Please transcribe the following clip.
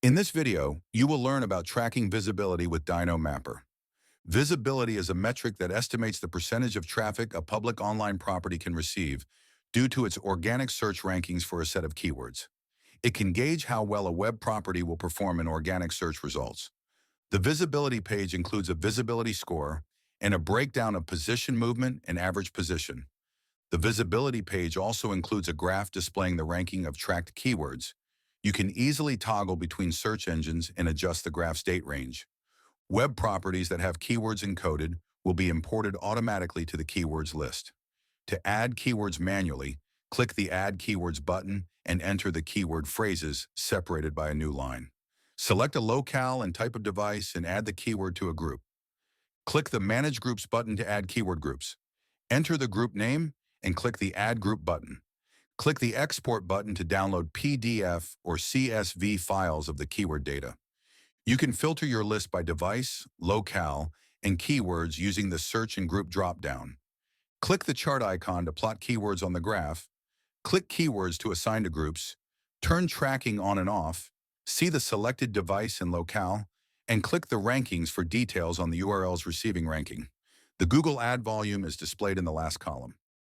In this video, you will learn about tracking visibility with DYNO Mapper. Visibility is a metric that estimates the percentage of traffic a public online property can receive due to its organic search rankings for a set of keywords. It can gauge how well a web property will perform in organic search results. The visibility page includes a visibility score and a breakdown of position movement and average position. The visibility page also includes a graph displaying the ranking of tracked keywords. You can easily toggle between search engines and adjust the graph's date range. Web properties that have keywords encoded will be imported automatically to the keywords list. To add keywords manually, click the Add Keywords button and enter the keyword phrases separated by a new line. Select a locale and type of device and add the keyword to a group. Click the Manage Groups button to add keyword groups. Enter the group name and click the Add Group button. Click the Export button to download PDF or CSV files of the keyword data. You can filter your list by device, locale, and keywords using the Search and Group dropdown. Click the chart icon to plot keywords on the graph. Click Keywords to assign to groups. Turn tracking on and off. See the selected device and locale, and click the rankings for details on the URL's receiving ranking. The Google ad volume is displayed in the last column.